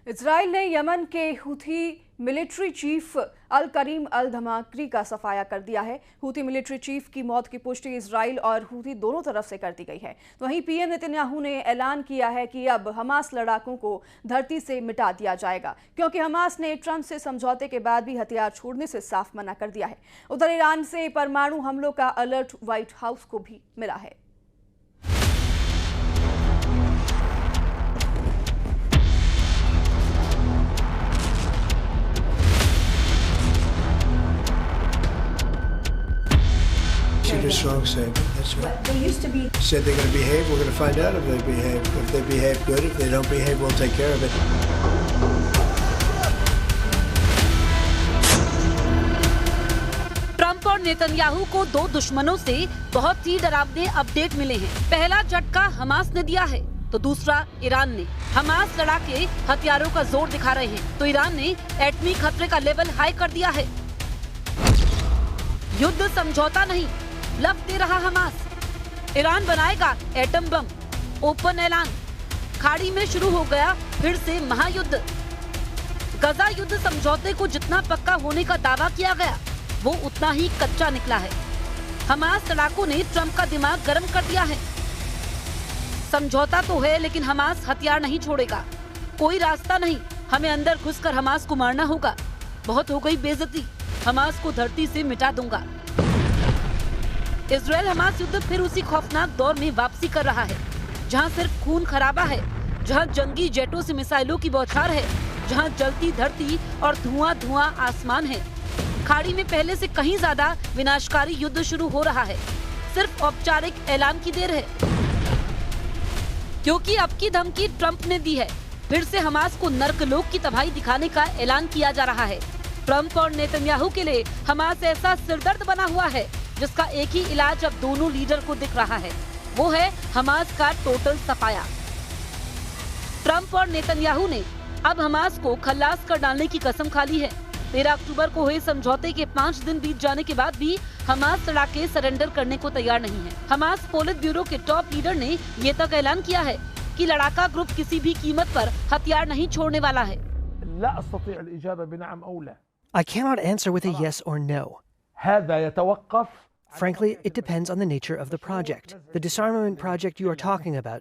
Israel ने Yemen के Houthi military chief अल करीम अल धमाकरी का सफाया कर दिया है। हूथी मिलिट्री चीफ की मौत की पुष्टि इजराइल और हूथी दोनों तरफ से कर दी गई है। तो वहीं पीएम नेतन्याहू ने ऐलान किया है कि अब हमास लड़ाकों को धरती से मिटा दिया जाएगा, क्योंकि हमास ने ट्रंप से समझौते के बाद भी हथियार छोड़ने से साफ मना कर दिया है। उधर ईरान से परमाणु हमलों का अलर्ट व्हाइट हाउस को भी मिला है। A strong statement. That's right. They used to be. Said they're going to behave. We're going to find out if they behave. If they behave, good. If they don't behave, we'll take care of it. Trump और Netanyahu को दो दुश्मनों से बहुत ही डरावने update मिले हैं। पहला झटका हमास ने दिया है तो दूसरा ईरान ने। हमास लड़ाके हथियारों का जोर दिखा रहे हैं तो ईरान ने एटमी खतरे का लेवल हाई कर दिया है। युद्ध समझौता नहीं, ब्लफ दे रहा हमास। ईरान बनाएगा एटम बम, ओपन ऐलान। खाड़ी में शुरू हो गया फिर से महायुद्ध। गजा युद्ध समझौते को जितना पक्का होने का दावा किया गया वो उतना ही कच्चा निकला है। हमास लड़ाकों ने ट्रंप का दिमाग गर्म कर दिया है। समझौता तो है लेकिन हमास हथियार नहीं छोड़ेगा। कोई रास्ता नहीं, हमें अंदर घुसकर हमास को मारना होगा। बहुत हो गई बेइज्जती, हमास को धरती से मिटा दूंगा। इजराइल हमास युद्ध फिर उसी खौफनाक दौर में वापसी कर रहा है, जहां सिर्फ खून खराबा है, जहां जंगी जेटों से मिसाइलों की बौछार है, जहां जलती धरती और धुआं धुआं आसमान है। खाड़ी में पहले से कहीं ज्यादा विनाशकारी युद्ध शुरू हो रहा है। सिर्फ औपचारिक ऐलान की देर है, क्योंकि अब की धमकी ट्रंप ने दी है। फिर से हमास को नर्कलोक की तबाही दिखाने का ऐलान किया जा रहा है। ट्रंप और नेतन्याहू के लिए हमास ऐसा सिरदर्द बना हुआ है जिसका एक ही इलाज अब दोनों लीडर को दिख रहा है, वो है हमास का टोटल सफाया। ट्रंप और नेतन्याहू ने अब हमास को खल्लास कर डालने की कसम खा ली है। 13 अक्टूबर को हुए समझौते के 5 दिन बीत जाने के बाद भी हमास लड़ाके सरेंडर करने को तैयार नहीं है। हमास पोलित ब्यूरो के टॉप लीडर ने ये तक ऐलान किया है कि लड़ाका ग्रुप किसी भी कीमत पर हथियार नहीं छोड़ने वाला है। I cannot answer with a yes or no. Frankly, it depends on the nature of the project. The disarmament project you are talking about.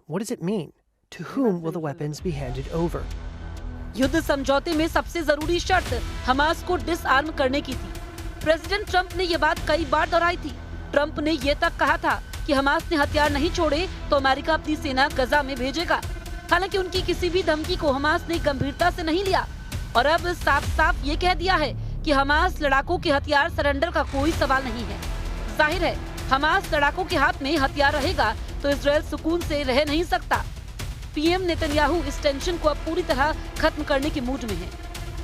What does it mean? To whom will the weapons be handed over? युद्ध समझौते में सबसे जरूरी शर्त Hamas को disarm करने की थी। प्रेसिडेंट ट्रंप ने ये बात कई बार दोहराई थी। ट्रंप ने ये तक कहा था कि हमास ने हथियार नहीं छोड़े तो अमेरिका अपनी सेना गजा में भेजेगा। हालांकि उनकी किसी भी धमकी को हमास ने गंभीरता से नहीं लिया और अब साफ साफ ये कह दिया है कि हमास लड़ाकों के हथियार सरेंडर का कोई सवाल नहीं है। जाहिर है हमास लड़ाकों के हाथ में हथियार रहेगा तो इजराइल सुकून से रह नहीं सकता। पीएम नेतन्याहू इस टेंशन को अब पूरी तरह खत्म करने के मूड में है।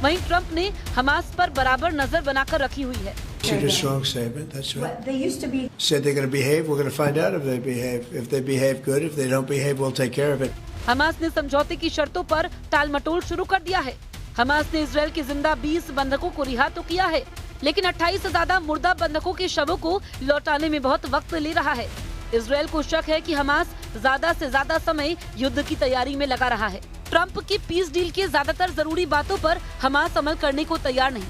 वहीं ट्रंप ने हमास पर बराबर नजर बनाकर रखी हुई है। A strong statement. That's right. They used to be. Said they're going to behave. We're going to find out if they behave. If they behave, good. If they don't behave, we'll take care of it. Hamas ने समझौते की शर्तों पर टालमटोल शुरू कर दिया है। Hamas ने इजराइल के जिंदा 20 बंधकों को रिहा तो किया है, लेकिन 28 से ज्यादा मुर्दा बंधकों के शवों को लौटाने में बहुत वक्त ले रहा है। इजराइल को शक है कि हमास ज्यादा से ज्यादा समय युद्ध की तैयारी में लगा रहा है। ट्रंप की पीस डील के ज्यादातर जरूरी बातों पर हमास अमल करने को तैयार नहीं,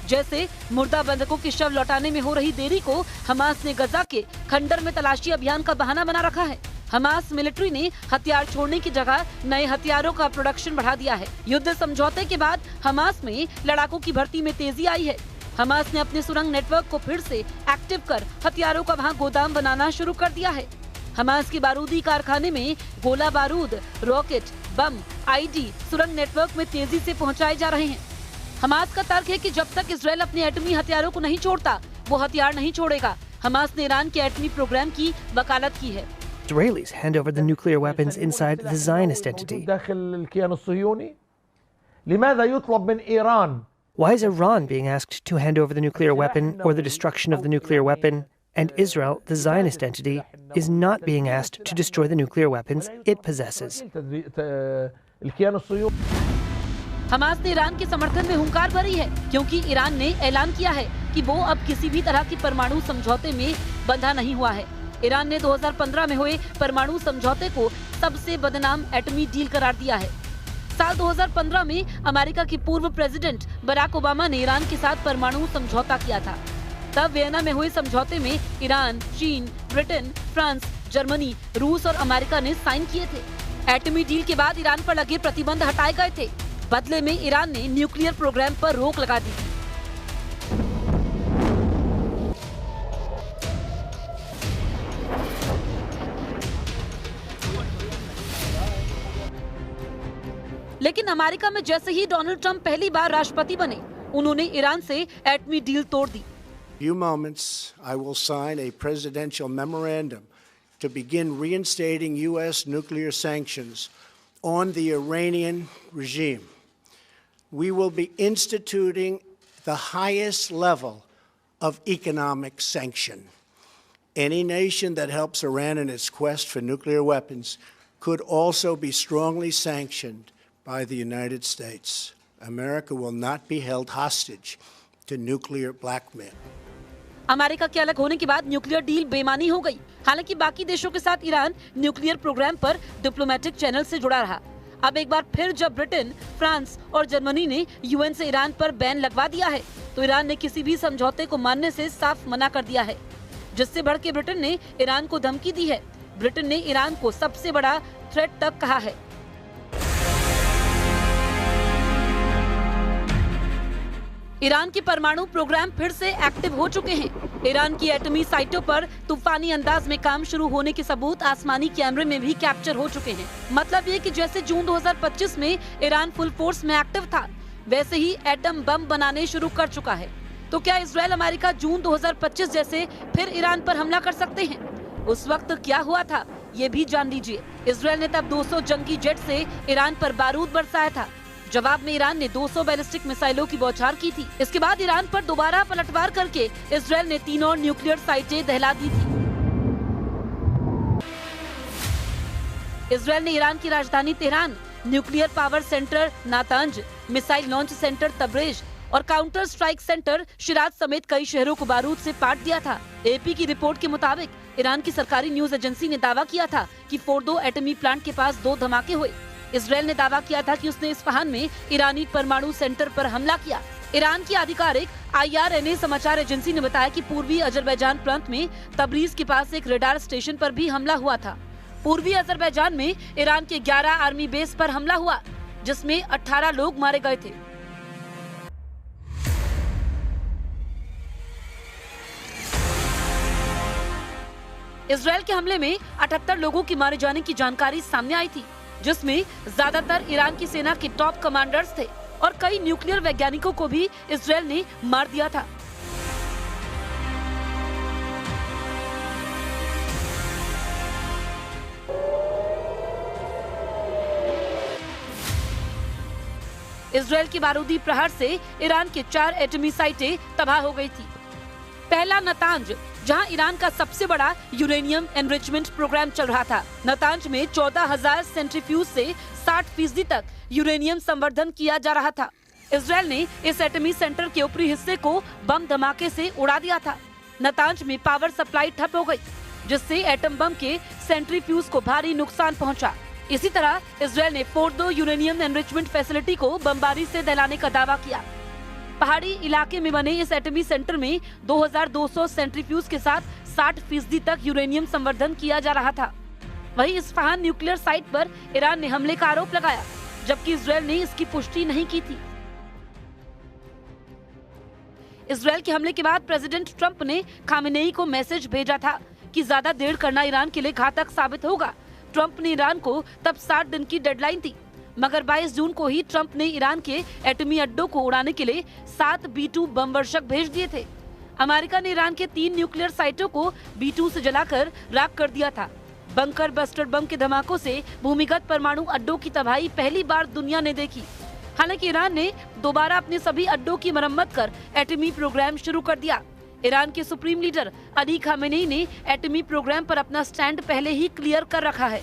जैसे मुर्दा बंधकों के शव लौटाने में हो रही देरी को हमास ने गजा के खंडर में तलाशी अभियान का बहाना बना रखा है। हमास मिलिट्री ने हथियार छोड़ने की जगह नए हथियारों का प्रोडक्शन बढ़ा दिया है। युद्ध समझौते के बाद हमास में लड़ाकों की भर्ती में तेजी आई है। हमास ने अपने सुरंग नेटवर्क को फिर से एक्टिव कर हथियारों का वहां गोदाम बनाना शुरू कर दिया है। हमास के बारूदी कारखाने में गोला बारूद, रॉकेट, बम, आईडी सुरंग नेटवर्क में तेजी से पहुंचाए जा रहे हैं। हमास का तर्क है कि जब तक इजराइल अपने एटमी हथियारों को नहीं छोड़ता वो हथियार नहीं छोड़ेगा। हमास ने ईरान के एटमी प्रोग्राम की वकालत की है। Israelis hand over the nuclear weapons inside the Zionist entity. Why is Iran being asked to hand over the nuclear weapon or the destruction of the nuclear weapon, and Israel, the Zionist entity, is not being asked to destroy the nuclear weapons it possesses? Hamas ने Iran के समर्थन में हुंकार भरी है, क्योंकि Iran ने ऐलान किया है कि वो अब किसी भी तरह की परमाणु समझौते में बंधा नहीं हुआ है। ईरान ने 2015 में हुए परमाणु समझौते को सबसे बदनाम एटमी डील करार दिया है। साल 2015 में अमेरिका के पूर्व प्रेसिडेंट बराक ओबामा ने ईरान के साथ परमाणु समझौता किया था। तब वियना में हुए समझौते में ईरान, चीन, ब्रिटेन, फ्रांस, जर्मनी, रूस और अमेरिका ने साइन किए थे। एटमी डील के बाद ईरान पर लगे प्रतिबंध हटाए गए थे। बदले में ईरान ने न्यूक्लियर प्रोग्राम पर रोक लगा दी थी। लेकिन अमेरिका में जैसे ही डोनाल्ड ट्रंप पहली बार राष्ट्रपति बने, उन्होंने ईरान से एटमी डील तोड़ दी। few moments, I will sign a presidential memorandum to begin reinstating U.S. nuclear sanctions on the Iranian regime. We will be instituting the highest level of economic sanction. Any nation that helps Iran in its quest for nuclear weapons could also be strongly sanctioned by the United States. America will not be held hostage to nuclear blackmail. America के अलग होने के बाद nuclear deal बेमानी हो गई। हालांकि बाकी देशों के साथ ईरान न्यूक्लियर प्रोग्राम पर डिप्लोमेटिक चैनल से जुड़ा रहा। अब एक बार फिर जब ब्रिटेन, फ्रांस और जर्मनी ने यूएन से ईरान पर बैन लगवा दिया है, तो ईरान ने किसी भी समझौते को मानने से साफ मना कर दिया है, जिससे भड़के ब्रिटेन ने ईरान को धमकी दी है। ब्रिटेन ने ईरान को सबसे बड़ा थ्रेट तक कहा है। ईरान के परमाणु प्रोग्राम फिर से एक्टिव हो चुके हैं। ईरान की एटमी साइटों पर तूफानी अंदाज में काम शुरू होने के सबूत आसमानी कैमरे में भी कैप्चर हो चुके हैं। मतलब ये कि जैसे जून 2025 में ईरान फुल फोर्स में एक्टिव था, वैसे ही एटम बम बनाने शुरू कर चुका है। तो क्या इजराइल अमेरिका जून 2025 जैसे फिर ईरान पर हमला कर सकते हैं? उस वक्त क्या हुआ था, ये भी जान लीजिए। इजराइल ने तब 200 जंगी जेट से ईरान पर बारूद बरसाया था। जवाब में ईरान ने 200 बैलिस्टिक मिसाइलों की बौछार की थी। इसके बाद ईरान पर दोबारा पलटवार करके इजराइल ने 3 और न्यूक्लियर साइटें दहला दी थी। इजराइल ने ईरान की राजधानी Tehran, nuclear power centre Natanz, missile launch centre Tabriz और काउंटर स्ट्राइक सेंटर शिराज समेत कई शहरों को बारूद से पाट दिया था। एपी की रिपोर्ट के मुताबिक ईरान की सरकारी न्यूज एजेंसी ने दावा किया था कि फोर्डो एटमी प्लांट के पास 2 धमाके हुए। इजराइल ने दावा किया था कि उसने इस्फहान में ईरानी परमाणु सेंटर पर हमला किया। ईरान की आधिकारिक IRNA समाचार एजेंसी ने बताया कि पूर्वी अजरबैजान प्रांत में तबरीज के पास एक रडार स्टेशन पर भी हमला हुआ था। पूर्वी अजरबैजान में ईरान के 11 आर्मी बेस पर हमला हुआ, जिसमें 18 लोग मारे गए थे। इजराइल के हमले में 78 लोगों के मारे जाने की जानकारी सामने आई थी, जिसमें ज्यादातर ईरान की सेना के टॉप कमांडर्स थे और कई न्यूक्लियर वैज्ञानिकों को भी इजराइल ने मार दिया था। इजराइल की बारूदी प्रहार से ईरान के 4 एटमी साइटें तबाह हो गई थी। पहला नतांज, जहां ईरान का सबसे बड़ा यूरेनियम एनरिचमेंट प्रोग्राम चल रहा था। नतांज में 14,000 सेंट्रीफ्यूज से 60% तक यूरेनियम संवर्धन किया जा रहा था। इजराइल ने इस एटमी सेंटर के ऊपरी हिस्से को बम धमाके से उड़ा दिया था। नतांज में पावर सप्लाई ठप हो गई, जिससे एटम बम के सेंट्रीफ्यूज को भारी नुकसान पहुंचा। इसी तरह इजराइल ने फोर्डो यूरेनियम एनरिचमेंट फैसिलिटी को बमबारी से दहलाने का दावा किया। पहाड़ी इलाके में बने इस एटमी सेंटर में 2200 सेंट्रीफ्यूज के साथ 60% तक यूरेनियम संवर्धन किया जा रहा था। वहीं इस्फहान न्यूक्लियर साइट पर ईरान ने हमले का आरोप लगाया, जबकि इजराइल ने इसकी पुष्टि नहीं की थी। इजराइल के हमले के बाद प्रेसिडेंट ट्रंप ने खामेनेई को मैसेज भेजा था कि ज्यादा देर करना ईरान के लिए घातक साबित होगा। ट्रंप ने ईरान को तब 60 दिन की डेडलाइन थी, मगर 22 जून को ही ट्रंप ने ईरान के एटमी अड्डों को उड़ाने के लिए 7 B-2 बम वर्षक भेज दिए थे। अमेरिका ने ईरान के 3 न्यूक्लियर साइटों को B-2 से जलाकर राख कर दिया था। बंकर बस्टर बम के धमाकों से भूमिगत परमाणु अड्डों की तबाही पहली बार दुनिया ने देखी। हालांकि ईरान ने दोबारा अपने सभी अड्डों की मरम्मत कर एटमी प्रोग्राम शुरू कर दिया। ईरान के सुप्रीम लीडर अली खामेनेई ने एटमी प्रोग्राम पर अपना स्टैंड पहले ही क्लियर कर रखा है।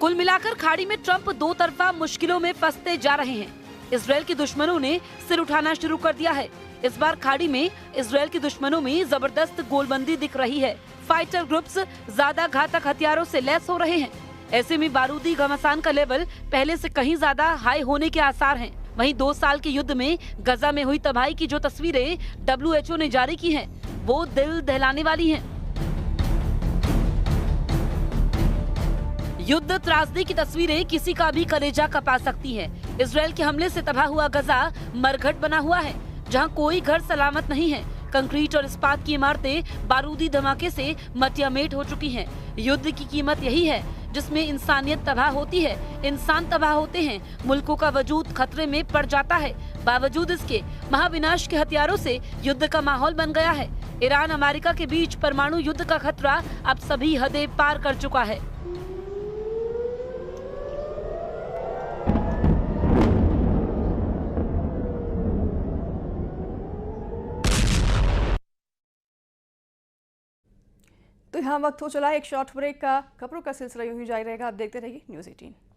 कुल मिलाकर खाड़ी में ट्रंप दो तरफा मुश्किलों में फंसते जा रहे हैं। इजरायल के दुश्मनों ने सिर उठाना शुरू कर दिया है। इस बार खाड़ी में इजरायल के दुश्मनों में जबरदस्त गोलबंदी दिख रही है। फाइटर ग्रुप्स ज्यादा घातक हथियारों से लैस हो रहे हैं। ऐसे में बारूदी घमासान का लेवल पहले से कहीं ज्यादा हाई होने के आसार हैं। वहीं 2 साल के युद्ध में गजा में हुई तबाही की जो तस्वीरें WHO ने जारी की हैं, वो दिल दहलाने वाली हैं। युद्ध त्रासदी की तस्वीरें किसी का भी कलेजा कपा सकती हैं। इजरायल के हमले से तबाह हुआ गजा मरघट बना हुआ है, जहां कोई घर सलामत नहीं है। कंक्रीट और इस्पात की इमारतें बारूदी धमाके से मटियामेट हो चुकी हैं। युद्ध की कीमत यही है जिसमें इंसानियत तबाह होती है, इंसान तबाह होते हैं, मुल्कों का वजूद खतरे में पड़ जाता है। बावजूद इसके महाविनाश के हथियारों से युद्ध का माहौल बन गया है। ईरान अमेरिका के बीच परमाणु युद्ध का खतरा अब सभी हदें पार कर चुका है। तो यहाँ वक्त हो चला है एक शॉर्ट ब्रेक का। खबरों का सिलसिला यूं ही जारी रहेगा। आप देखते रहिए News 18।